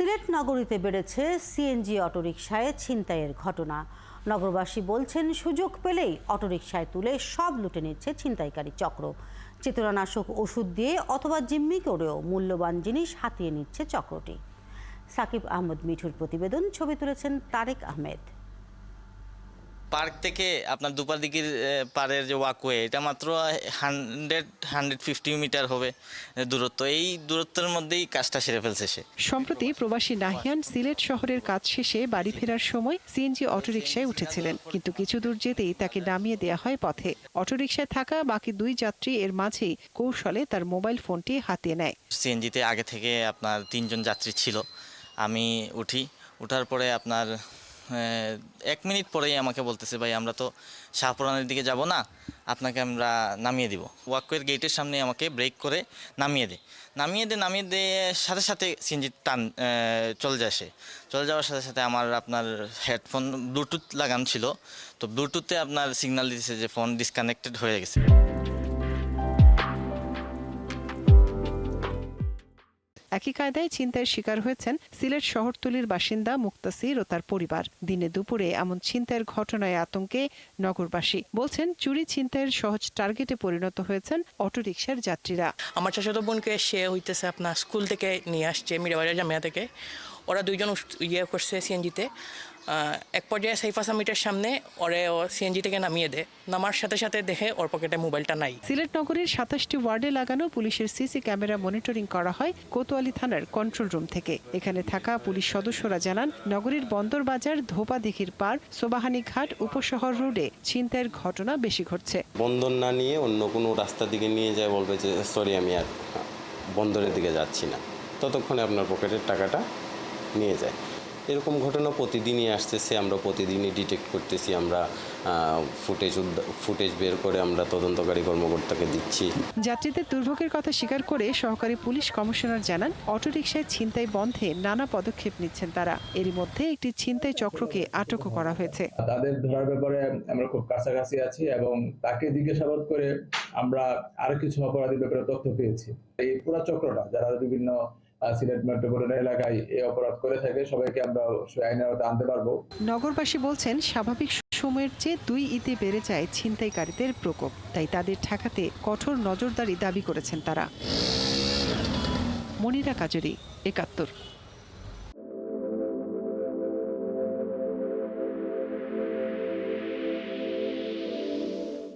সিলেট নগরীতে বেড়েছে সিএনজি অটোরিকশায় ছিনতাইয়ের ঘটনা। নগরবাসী বলছেন, সুযোগ পেলেই অটোরিকশায় তুলে সব লুটে নিচ্ছে ছিনতাইকারী চক্র। চেতনানাশক ওষুধ দিয়ে অথবা জিম্মি করেও মূল্যবান জিনিস হাতিয়ে নিচ্ছে চক্রটি। সাকিব আহমেদ মিঠুর প্রতিবেদন, ছবি তুলেছেন তারেক আহমেদ। পার্ক থেকে আপনার দুপাদিকের পাড়ের যে ওয়াকওয়ে, এটা মাত্র 150 মিটার হবে দূরত্ব। এই দূরত্বের মধ্যেই কাজটা সেরে ফেলছে সে। সম্প্রতি প্রবাসী নাহিয়ান সিলেট শহরের কাজ শেষে বাড়ি ফেরার সময় সিএনজি অটোরিকশায় উঠেছিলেন, কিন্তু কিছু দূর যেতেই তাকে নামিয়ে দেওয়া হয় পথে। অটোরিকশায় থাকা বাকি দুই যাত্রী এর মাঝেই কৌশলে তার মোবাইল ফোনটি হাতিয়ে নেয়। সিএনজিতে আগে থেকে আপনার 3 জন যাত্রী ছিল। আমি উঠার পরে আপনার 1 মিনিট পরেই আমাকে বলতেছে, ভাই আমরা তো শাহপুরানের দিকে যাব না, আপনাকে আমরা নামিয়ে দিব। ওয়াকওয়ের গেটের সামনে আমাকে ব্রেক করে নামিয়ে দে সাথে সাথে সিএনজি চলে যাওয়ার সাথে সাথে আমার আপনার হেডফোন ব্লুটুথ লাগানো ছিল, তো ব্লুটুথে আপনার সিগন্যাল দিতেছে যে ফোন ডিসকানেক্টেড হয়ে গেছে। একই কায়দায় ছিনতাইয়ের শিকার হয়েছেন সিলেট শহরতলির বাসিন্দা মুক্তাসির ও তার পরিবার। দিনে দুপুরে এমন ছিনতাইয়ের ঘটনায় আতঙ্কে নগরবাসী। বলছেন, চুরি ছিনতাইয়ের সহজ টার্গেটে পরিণত হয়েছেন অটোরিকশার যাত্রীরা। আমার চাচাতো বোনকে সে হইতেছে আপনার স্কুল থেকে নিয়ে আসছে মিরাবাড়িয়া জামিয়া থেকে। ওরা দুইজন করছে সিএনজিতে। এক পর্যায়ে সাইফা সামিটের সামনে ওরে সিএনজি থেকে নামিয়ে দেয়। নামার সাথে সাথে দেখে ওর পকেটে মোবাইলটা নাই। সিলেট নগরীর 27টি ওয়ার্ডে লাগানো পুলিশের সিসি ক্যামেরা মনিটরিং করা হয় কোতোয়ালি থানার কন্ট্রোল রুম থেকে। এখানে থাকা পুলিশ সদস্যরা জানান, নগরীর বন্দর বাজার, ধোপা দিঘির পার, সোবাহানি ঘাট, উপশহর রোডে ছিনতাইয়ের ঘটনা বেশি ঘটছে। বন্দর না নিয়ে অন্য কোনো রাস্তার দিকে নিয়ে যায়, বলবে যে সরি আমি আর বন্দরের দিকে যাচ্ছি না, ততক্ষণে আপনার পকেটের টাকাটা নিয়ে যায়। এরকম ঘটনা প্রতিদিনই আসতেছে, আমরা প্রতিদিনই ডিটেক্ট করতেছি। আমরা ফুটেজ বের করে আমরা তদন্তকারী কর্মকর্তাকে দিচ্ছি। যাত্রীদের দুর্ভোগের কথা স্বীকার করে সহকারী পুলিশ কমিশনার জানান, অটোরিকশায় ছিনতাই বন্ধে নানা পদক্ষেপ নিচ্ছেন তারা। এরই মধ্যে একটি ছিনতাই চক্রকে আটকও করা হয়েছে। তাদের ধরার ব্যাপারে আমরা খুব কাছাকাছি আছি এবং তাকে জিজ্ঞাসাবাদ করে আমরা আরো কিছু অপরাধীর ব্যাপারে তথ্য পেয়েছি। এই পুরো চক্রটা যারা বিভিন্ন সিলেট মেট্রোপলিটন এলাকায় এই অপরাধ করে থাকে, সবাইকে আমরা আইনের আওতায় আনতে পারবো। নগরবাসী বলছেন, স্বাভাবিক সময়ের চেয়ে 2 ইতে বেড়ে যায় ছিনতাইকারীদের প্রকোপ। তাই তাদের ঠেকাতে কঠোর নজরদারি দাবি করেছেন তারা। মনিরা কাজরি, ৭১।